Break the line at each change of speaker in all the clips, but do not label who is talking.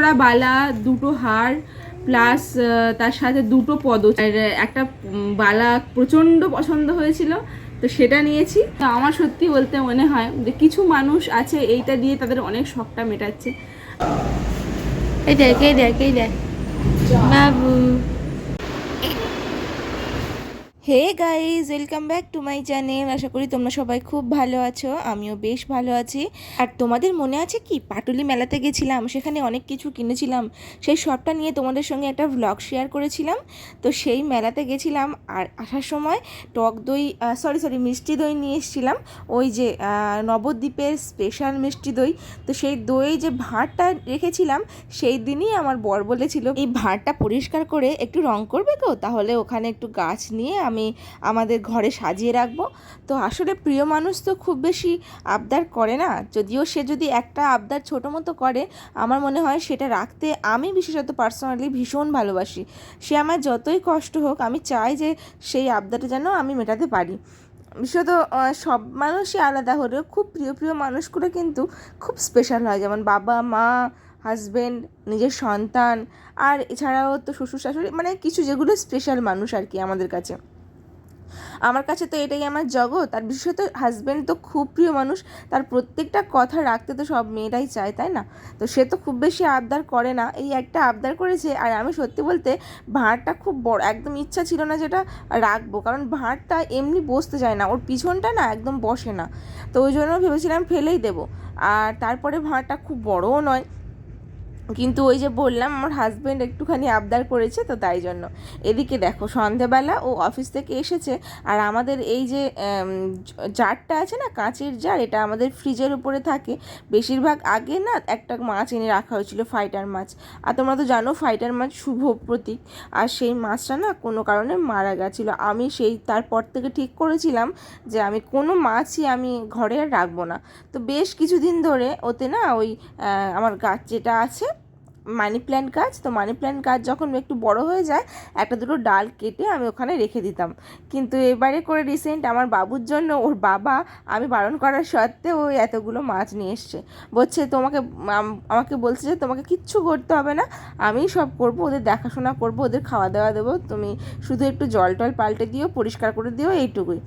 জোড়া বালা, দুটো হার, প্লাস তার সাথে দুটো পদ, আর একটা বালা প্রচণ্ড পছন্দ হয়েছিল, তো সেটা নিয়েছি। তো আমার সত্যি বলতে মনে হয় যে কিছু মানুষ আছে এইটা দিয়ে তাদের অনেক শখটা মেটাচ্ছে। এই দেখ এই দেখ এই দেখ বাবু। Hey guys, welcome back to my channel. আশা করি তোমরা সবাই খুব ভালো আছো, আমিও বেশ ভালো আছি। আর তোমাদের মনে আছে কি, পাটুলি মেলাতে গেছিলাম, সেখানে অনেক কিছু কিনেছিলাম, সেই সবটা নিয়ে তোমাদের সঙ্গে একটা ভ্লগ শেয়ার করেছিলাম। তো সেই মেলাতে গেছিলাম, আর আসার সময় টক দই সরি মিষ্টি দই নিয়ে এসেছিলাম, ওই যে নবদ্বীপের স্পেশাল মিষ্টি দই। তো সেই দই যে ভাঁড়টা রেখেছিলাম, সেই দিনই আমার বর বলেছিল এই ভাঁড়টা পরিষ্কার করে একটু রং করবে গো, তাহলে ওখানে একটু গাছ নিয়ে আমি আমাদের ঘরে সাজিয়ে রাখবো। তো আসলে প্রিয় মানুষ তো খুব বেশি আবদার করে না, যদিও সে যদি একটা আবদার ছোটো মতো করে, আমার মনে হয় সেটা রাখতে আমি বিশেষত পার্সোনালি ভীষণ ভালোবাসি। সে আমার যতই কষ্ট হোক, আমি চাই যে সেই আবদারটা যেন আমি মেটাতে পারি। বিশেষত সব মানুষই আলাদা হলেও খুব প্রিয় প্রিয় মানুষগুলো কিন্তু খুব স্পেশাল হয়, যেমন বাবা মা, হাজব্যান্ড, নিজের সন্তান, আর এছাড়াও তো শ্বশুর শাশুড়ি, মানে কিছু যেগুলো স্পেশাল মানুষ আর কি আমাদের কাছে। আমার কাছে তো এটাই আমার জগৎ। আর বিশেষত হাজব্যান্ড তো খুব প্রিয় মানুষ, তার প্রত্যেকটা কথা রাখতে তো সব মেয়েরাই চায়, তাই না? তো সে তো খুব বেশি আবদার করে না, এই একটা আবদার করেছে। আর আমি সত্যি বলতে ভাঁড়টা খুব বড়, একদম ইচ্ছা ছিল না যেটা রাখবো, কারণ ভাঁড়টা এমনি বসতে যায় না, ওর পিছনটা না একদম বসে না, তো ওই জন্য ভেবেছিলাম ফেলেই দেবো। আর তারপরে ভাঁড়টা খুব বড়ও নয়, কিন্তু ওই যে বললাম আমার হাজব্যান্ড একটুখানি আবদার করেছে, তো তাই জন্য। এদিকে দেখো, সন্ধেবেলা ও অফিস থেকে এসেছে, আর আমাদের এই যে জারটা আছে না, কাঁচের জার, এটা আমাদের ফ্রিজের উপরে থাকে বেশিরভাগ। আগে না একটা মাছ এনে রাখা হয়েছিল, ফাইটার মাছ। আর তোমরা তো জানো ফাইটার মাছ শুভ প্রতীক, আর সেই মাছটা না কোনো কারণে মারা গেছিলো। আমি সেই তারপর থেকে ঠিক করেছিলাম যে আমি কোনো মাছই আমি ঘরে আর রাখবো না। তো বেশ কিছুদিন ধরে ওতে না ওই আমার গাছ যেটা আছে মানি প্ল্যান্ট গাছ, তো মানি প্ল্যান্ট গাছ যখন একটু বড় হয়ে যায়, একটা দুটো ডাল কেটে আমি ওখানে রেখে দিতাম। কিন্তু এবারে করে রিসেন্ট আমার বাবুর জন্য ওর বাবা, আমি বারণ করার সত্ত্বেও ওই এতগুলো মাছ নিয়ে এসছে। বলছে আমাকে বলছে যে তোমাকে কিচ্ছু করতে হবে না, আমি সব করব, ওদের দেখাশোনা করব, ওদের খাওয়া দাওয়া দেবো, তুমি শুধু একটু জল টল পাল্টে দিও, পরিষ্কার করে দিও, এইটুকুই।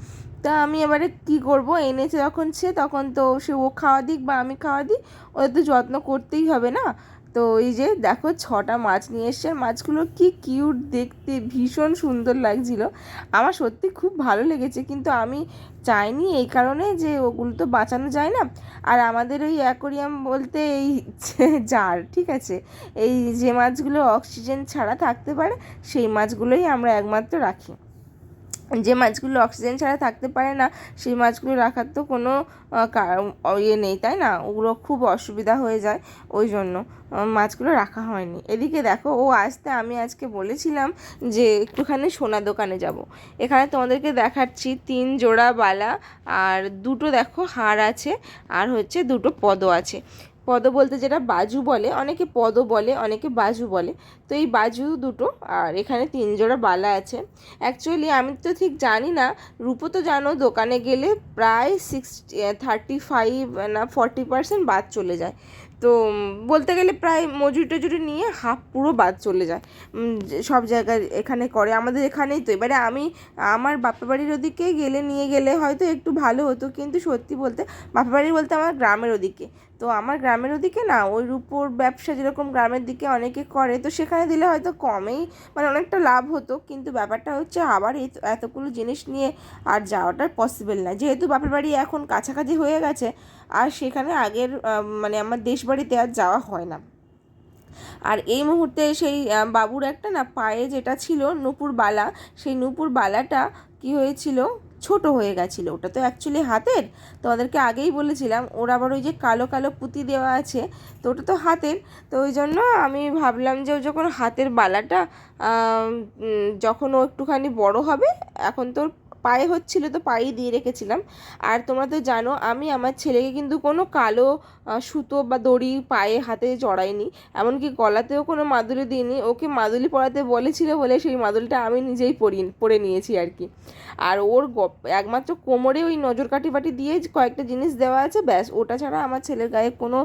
তা আমি এবারে কী করব, এনেছে যখন সে, তখন তো সে ও খাওয়া দিক বা আমি খাওয়া দিই, ওদের তো যত্ন করতেই হবে না। তো এই যে দেখো 6টা মাছ নিয়ে এসছে, আর মাছগুলো কি কিউট দেখতে, ভীষণ সুন্দর লাগছিল, আমার সত্যি খুব ভালো লেগেছে। কিন্তু আমি চাইনি এই কারণে যে ওগুলো তো বাঁচানো যায় না। আর আমাদের ওই অ্যাকোরিয়াম বলতে এই জার, ঠিক আছে, এই যে মাছগুলো অক্সিজেন ছাড়া থাকতে পারে, সেই মাছগুলোই আমরা একমাত্র রাখি। যে মাছগুলো অক্সিজেন ছাড়া থাকতে পারে না, সেই মাছগুলো রাখার তো কোনো ইয়ে নেই, তাই না? ওগুলো খুব অসুবিধা হয়ে যায়, ওই জন্য মাছগুলো রাখা হয়নি। এদিকে দেখো, ও আসতে আমি আজকে বলেছিলাম যে একটুখানি সোনা দোকানে যাব। এখানে তোমাদেরকে দেখাচ্ছি 3 জোড়া বালা, আর দুটো দেখো হার আছে, আর হচ্ছে দুটো পদ আছে। পদ বলতে যেটা বাজু বলে, অনেকে পদ বলে, অনেকে বাজু বলে। তো এই বাজু দুটো, আর এখানে 3 জোড়া বালা আছে। অ্যাকচুয়ালি আমি তো ঠিক জানি না, রূপো তো জানো দোকানে গেলে প্রায় 35 না 40% বাদ চলে যায়। তো বলতে গেলে প্রায় মজুরি টজুরি নিয়ে হাফ পুরো বাদ চলে যায়। সব জায়গায় এখানে করে, আমাদের এখানেই তো। এবারে আমি আমার বাপের বাড়ির ওদিকে গেলে, নিয়ে গেলে হয়তো একটু ভালো হতো, কিন্তু সত্যি বলতে বাপের বাড়ি বলতে আমার গ্রামের ওদিকে, তো আমার গ্রামের ওদিকে না ওই রূপোর ব্যবসা যেরকম গ্রামের দিকে অনেকে করে, তো সেখানে দিলে হয়তো কমেই, মানে অনেকটা লাভ হতো। কিন্তু ব্যাপারটা হচ্ছে আবার এই এতগুলো জিনিস নিয়ে আর যাওয়াটা পসিবল না, যেহেতু বাপের বাড়ি এখন কাছাকাছি হয়ে গেছে, আর সেখানে আগের মানে আমার দেশ বাড়িতে আর যাওয়া হয় না। আর এই মুহূর্তে সেই বাবুর একটা না পায়ে যেটা ছিল নূপুর বালা, সেই নূপুর বালাটা কি হয়েছিল, ছোট হয়ে গেছিলো। ওটা তো অ্যাকচুয়ালি হাতের, তো ওদেরকে আগেই বলেছিলাম। ওর আবার ওই যে কালো কালো পুঁতি দেওয়া আছে, তো ওটা তো হাতের। তো ওই জন্য আমি ভাবলাম যে ও যখন হাতের বালাটা যখন ও একটুখানি বড় হবে, এখন তো পায়ে হচ্ছিল তো পায়েই দিয়ে রেখেছিলাম। আর তোমরা তো জানো আমি আমার ছেলেকে কিন্তু কোনো কালো সুতো বা দড়ি পায়ে হাতে জড়াইনি, এমনকি গলাতেও কোনো মাদুলি দিইনি। ওকে মাদুলি পরাতে বলেছিল বলে সেই মাদুলিটা আমি নিজেই পরে নিয়েছি আর কি। আর ওর একমাত্র কোমরে ওই নজর কাঠি বাটি দিয়ে কয়েকটা জিনিস দেওয়া আছে, ব্যাস। ওটা ছাড়া আমার ছেলের গায়ে কোনো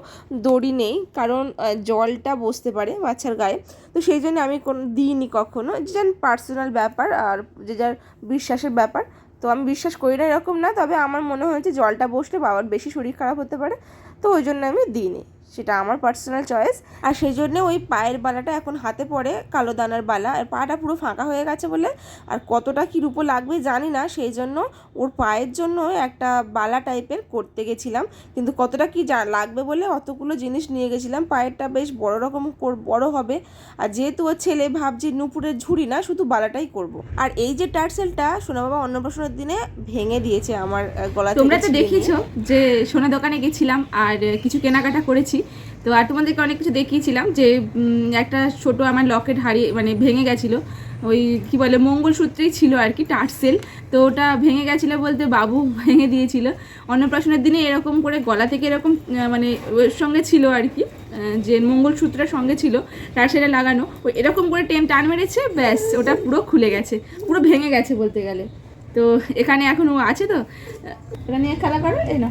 দড়ি নেই, কারণ জলটা বসতে পারে বাচ্চার গায়ে। তো সেই জন্য আমি কোনো দিইনি কখনো, যে যার পার্সোনাল ব্যাপার আর যে যার বিশ্বাসের ব্যাপার। তো আমি বিশ্বাস করি না এরকম না, তবে আমার মনে হয়েছে জলটা বসলে বাবার বেশি শরীর খারাপ হতে পারে, তো ওই জন্য আমি দিইনি। সেটা আমার পার্সোনাল চয়েস। আর সেই জন্য ওই পায়ের বালাটা এখন হাতে পড়ে, কালো দানার বালা। আর পাটা পুরো ফাঁকা হয়ে গেছে বলে আর কতটা কী রূপো লাগবে জানি না, সেই জন্য ওর পায়ের জন্য একটা বালা টাইপের করতে গেছিলাম। কিন্তু কতটা কী লাগবে বলে অতগুলো জিনিস নিয়ে গেছিলাম। পায়েরটা বেশ বড় রকম বড় হবে, আর যেহেতু ওর ছেলে ভাবছি নুপুরের ঝুড়ি না, শুধু বালাটাই করব। আর এই যে টার্সেলটা সোনা বাবা অন্নপ্রাশনের দিনে ভেঙে দিয়েছে আমার গলা থেকে।
তোমরা তো দেখিয়েছো যে সোনা দোকানে গেছিলাম আর কিছু কেনাকাটা করেছি। তো আর তোমাদেরকে অনেক কিছু দেখিয়েছিলাম যে একটা ছোট আমার লকেট হারিয়ে মানে ভেঙে গেছিলো, ওই কি বলে মঙ্গলসূত্রেই ছিল আর কি, টার্সেল। তো ওটা ভেঙে গেছিলো বলতে বাবু ভেঙে দিয়েছিল অন্নপ্রাশনের দিনে। এরকম করে গলা থেকে এরকম মানে ওর সঙ্গে ছিল আর কি, যে মঙ্গলসূত্রের সঙ্গে ছিল টার্সেলে লাগানো, ওই এরকম করে টান মেরেছে, ব্যাস ওটা পুরো খুলে গেছে, পুরো ভেঙে গেছে বলতে গেলে। তো এখানে এখন ও আছে, তো এটা নিয়ে খেলা করো এই না,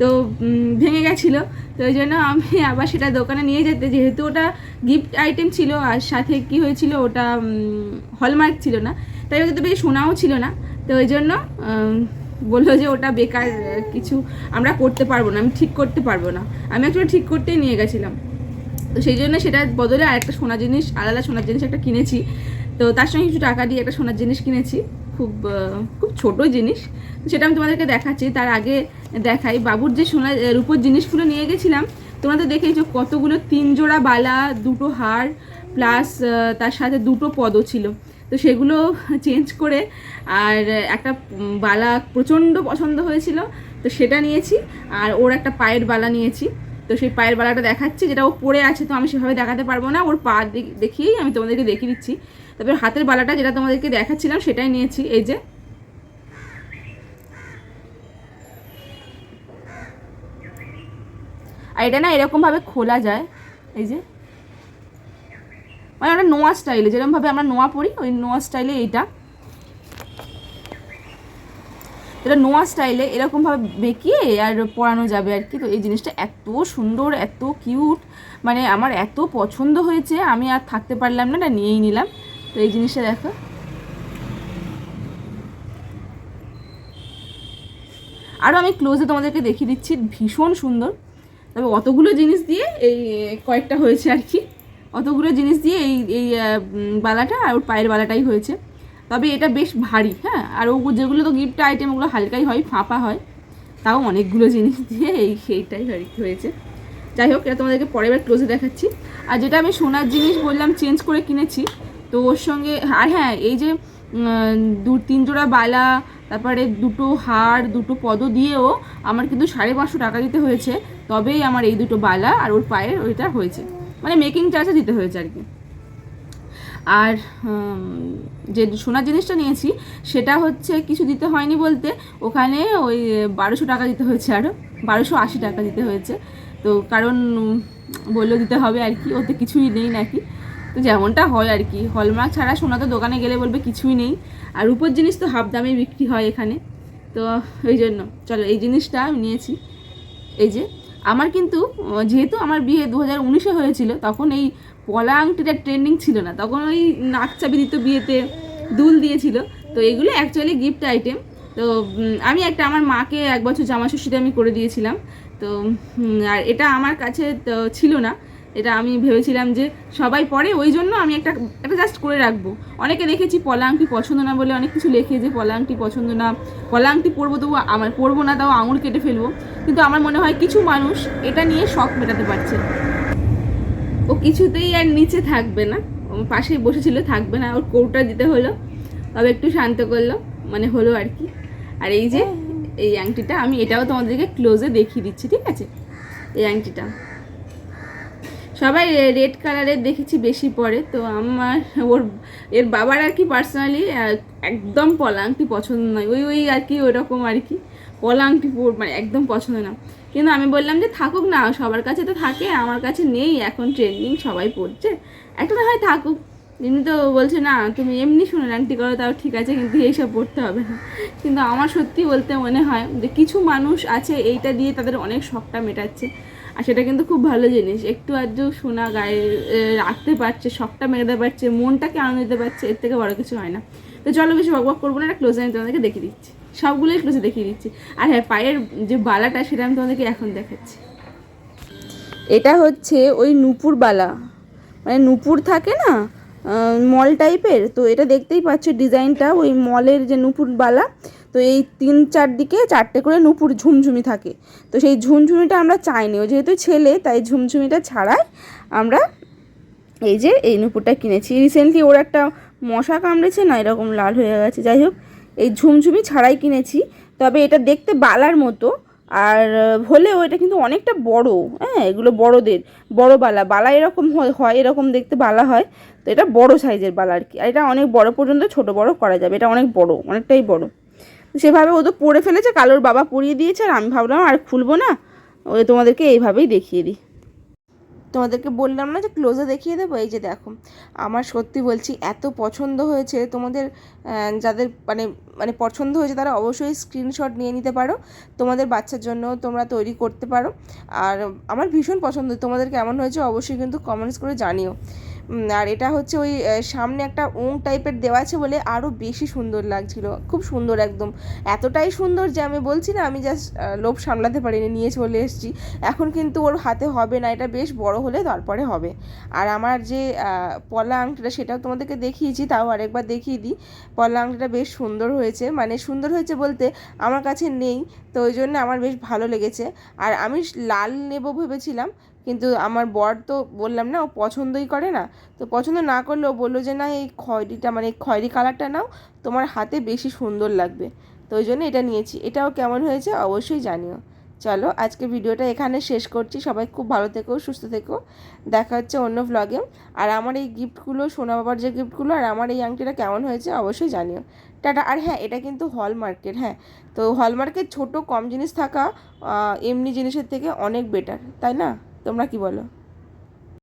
তো ভেঙে গেছিলো। তো ওই জন্য আমি আবার সেটা দোকানে নিয়ে যেতে, যেহেতু ওটা গিফট আইটেম ছিল আর সাথে কি হয়েছিল ওটা হলমার্ক ছিল না, তাই ওটা তো বেশি সোনাও ছিল না। তো ওই জন্য বললো যে ওটা বেকার কিছু আমরা করতে পারবো না, আমি ঠিক করতে পারবো না। আমি একটু ঠিক করতেই নিয়ে গেছিলাম, তো সেই জন্য সেটার বদলে আরেকটা সোনার জিনিস, আলাদা সোনার জিনিস একটা কিনেছি। তো তার সঙ্গে কিছু টাকা দিয়ে একটা সোনার জিনিস কিনেছি, খুব খুব ছোটো জিনিস, সেটা আমি তোমাদেরকে দেখাচ্ছি। তার আগে দেখাই বাবুর যে সোনার রূপোর জিনিসগুলো নিয়ে গেছিলাম। তোমরা তো দেখেছো কতগুলো 3 জোড়া বালা, 2টো হার, প্লাস তার সাথে 2টো পদও ছিল। তো সেগুলো চেঞ্জ করে আর একটা বালা প্রচণ্ড পছন্দ হয়েছিল, তো সেটা নিয়েছি। আর ওর একটা পায়ের বালা নিয়েছি, তো সেই পায়ের বালাটা দেখাচ্ছি, যেটা ও পরে আছে, তো আমি সেভাবে দেখাতে পারবো না, ওর পা দেখিয়েই আমি তোমাদেরকে দেখিয়ে দিচ্ছি। তারপর হাতের বালাটা যেটা তোমাদেরকে দেখাচ্ছিলাম সেটাই নিয়েছি, এই যে। আর এটা না এরকমভাবে খোলা যায়, এই যে, মানে ওটা নোয়া স্টাইলে, যেরকমভাবে আমরা নোয়া পরি ওই নোয়া স্টাইলে এইটা, এটা নোয়া স্টাইলে এরকমভাবে বেঁকিয়ে আর পরানো যাবে আর কি। তো এই জিনিসটা এত সুন্দর, এত কিউট, মানে আমার এত পছন্দ হয়েছে, আমি আর থাকতে পারলাম না, এটা নিয়েই নিলাম। তো এই জিনিসটা দেখো, আরও আমি ক্লোজে তোমাদেরকে দেখিয়ে দিচ্ছি, ভীষণ সুন্দর। তবে অতগুলো জিনিস দিয়ে এই কয়েকটা হয়েছে আর কি, অতগুলো জিনিস দিয়ে এই এই বালাটা আর ওর পায়ের বালাটাই হয়েছে। তবে এটা বেশ ভারী, হ্যাঁ। আর ও যেগুলো তো গিফট আইটেম ওগুলো হালকাই হয়, ফাঁপা হয়, তাও অনেকগুলো জিনিস দিয়ে এইটাই আর কি হয়েছে। যাই হোক, এটা তোমাদেরকে পরের বার ক্লোজে দেখাচ্ছি। আর যেটা আমি সোনার জিনিস বললাম চেঞ্জ করে কিনেছি, তো ওর সঙ্গে, আর হ্যাঁ, এই যে 2-3 জোড়া বালা, তারপরে 2টো হার, 2টো পদও দিয়েও আমার কিন্তু 550 টাকা দিতে হয়েছে, তবেই আমার এই 2টো বালা আর ওর পায়ের ওইটা হয়েছে, মানে মেকিং চার্জে দিতে হয়েছে আর কি। আর যে সোনার জিনিসটা নিয়েছি সেটা হচ্ছে কিছু দিতে হয়নি বলতে, ওখানে ওই 1200 টাকা দিতে হয়েছে, আরও 1280 টাকা দিতে হয়েছে। তো কারণ বললো দিতে হবে আর কি, ওতে কিছুই নেই নাকি, তো যেমনটা হয় আর কি। হলমার্ক ছাড়া সোনা তো দোকানে গেলে বলবে কিছুই নেই, আর উপর জিনিস তো হাফ দামে বিক্রি হয় এখানে। তো ওই জন্য চলো এই জিনিসটা আমি নিয়েছি। এই যে আমার কিন্তু, যেহেতু আমার বিয়ে 2019-এ হয়েছিল, তখন এই পলা আংটিটা ট্রেন্ডিং ছিল না, তখন ওই নাকচাবি দিত বিয়েতে, দুল দিয়েছিল। তো এগুলো অ্যাকচুয়ালি গিফট আইটেম। তো আমি একটা আমার মাকে 1 বছর জামাষষ্ঠীতে আমি করে দিয়েছিলাম। তো আর এটা আমার কাছে ছিল না, এটা আমি ভেবেছিলাম যে সবাই পরে, ওই জন্য আমি একটা জাস্ট করে রাখবো। অনেকে দেখেছি পলা আংটি পছন্দ না বলে অনেক কিছু লেখে যে পলা আংটি পছন্দ না, পলা আংটি পরবো তবু আমার পরবো না, তাও আঙুল কেটে ফেলবো। কিন্তু আমার মনে হয় কিছু মানুষ এটা নিয়ে শখ মেটাতে পারছে, ও কিছুতেই আর নিচে থাকবে না, পাশেই বসেছিল, থাকবে না, ওর কৌটা দিতে হলো, তবে একটু শান্ত করলো, মানে হলো আর কি। আর এই যে এই আংটিটা, আমি এটাও তোমাদেরকে ক্লোজে দেখিয়ে দিচ্ছি, ঠিক আছে। এই আংটিটা সবাই রেড কালারের দেখেছি বেশি পরে, তো আমার এর বাবার আর কি পার্সোনালি একদম পলা আংটি পছন্দ নয়, ওই আর কি ওরকম আর কি পলা আংটি মানে একদম পছন্দ না। কিন্তু আমি বললাম যে থাকুক না, সবার কাছে তো থাকে, আমার কাছে নেই, এখন ট্রেন্ডিং সবাই পড়ছে, একটা না হয় থাকুক। এমনি তো বলছে না তুমি এমনি শুনে আংটি করো তাও ঠিক আছে, কিন্তু এইসব পড়তে হবে না। কিন্তু আমার সত্যি বলতে মনে হয় যে কিছু মানুষ আছে এইটা দিয়ে তাদের অনেক শখটা মেটাচ্ছে, আর সেটা কিন্তু খুব ভালো জিনিস। একটু আধটু সোনা গায়ে রাখতে পারছে, শখটা মেটাতে পারছে, মনটাকে আনন্দ দিতে পারছে, এর থেকে বড় কিছু হয় না। তো চলো বেশি বকবক করবো না, একটা ক্লোজে আমি তোমাদেরকে দেখিয়ে দিচ্ছি, সবগুলোই ক্লোজে দেখিয়ে দিচ্ছি। আর হ্যাঁ, পায়ের যে বালাটা সেটা আমি তোমাদেরকে এখন দেখাচ্ছি। এটা হচ্ছে ওই নূপুর বালা, মানে নূপুর থাকে না মল টাইপের, তো এটা দেখতেই পাচ্ছ ডিজাইনটা ওই মলের যে নূপুর বালা। তো এই 3-4 দিকে 4টে করে নূপুর ঝুমঝুমি থাকে, তো সেই ঝুমঝুমিটা আমরা চাইনি, ও যেহেতু ছেলে তাই ঝুমঝুমিটা ছাড়াই আমরা এই যে এই নূপুরটা কিনেছি। রিসেন্টলি ওর একটা মশা কামড়েছে না, এরকম লাল হয়ে গেছে। যাই হোক, এই ঝুমঝুমি ছাড়াই কিনেছি, তবে এটা দেখতে বালার মতো, আর হলেও এটা কিন্তু অনেকটা বড়। হ্যাঁ, এগুলো বড়দের বড় বালা এরকম হয়, এরকম দেখতে বালা হয়, তো এটা বড় সাইজের বালা আর কি। আর এটা অনেক বড় পর্যন্ত ছোট বড় করা যাবে, এটা অনেক বড়, অনেকটাই বড়। সেভাবে ও তো পরে ফেলেছে, কালোর বাবা পরিয়ে দিয়েছে, আর আমি ভাবলাম আর খুলবো না, ওই তোমাদেরকে এইভাবেই দেখিয়ে দিই।
তোমাদেরকে বললাম না যে ক্লোজে দেখিয়ে দেবো, এই যে দেখো, আমার সত্যি বলছি এত পছন্দ হয়েছে। তোমাদের যাদের মানে মানে পছন্দ হয়েছে তারা অবশ্যই স্ক্রিনশট নিয়ে নিতে পারো, তোমাদের বাচ্চার জন্য তোমরা তৈরি করতে পারো। আর আমার ভীষণ পছন্দ, তোমাদের কেমন হয়েছে অবশ্যই কিন্তু কমেন্টস করে জানিও। আর এটা হচ্ছে ওই সামনে একটা ওং টাইপের দেওয়া আছে বলে আরও বেশি সুন্দর লাগছিল, খুব সুন্দর একদম, এতটাই সুন্দর যে আমি বলছি না, আমি জাস্ট লোভ সামলাতে পারিনি, নিয়ে চলে এসেছি। এখন কিন্তু ওর হাতে হবে না, এটা বেশ বড় হলে তারপরে হবে। আর আমার যে পলা আংটিটা সেটাও তোমাদেরকে দেখিয়েছি, তাও আরেকবার দেখিয়ে দিই। পলা আংটিটা বেশ সুন্দর হয়েছে, মানে সুন্দর হয়েছে বলতে আমার কাছে নেই, তো ওই জন্য আমার বেশ ভালো লেগেছে। আর আমি লাল নেব ভেবেছিলাম, কিন্তু আমার বর তো বললাম না ও পছন্দই করে না, তো পছন্দ না করলেও বললো যে না এই খয়েরিটা মানে খয়েরি কালারটা নাও, তোমার হাতে বেশি সুন্দর লাগবে, তো ওই জন্য এটা নিয়েছি। এটাও কেমন হয়েছে অবশ্যই জানিও। চলো আজকে ভিডিওটা এখানে শেষ করছি, সবাই খুব ভালো থেকো, সুস্থ থেকো, দেখা হচ্ছে অন্য ভ্লগে। আর আমার এই গিফটগুলো, সোনা বাবার যে গিফটগুলো আর আমার এই আংটিটা কেমন হয়েছে অবশ্যই জানিও। টাটা। আর হ্যাঁ, এটা কিন্তু হলমার্কের, হ্যাঁ, তো হলমার্কের ছোট কম জিনিস থাকা এমনি জিনিসের থেকে অনেক বেটার, তাই না? তোমরা কি বলো?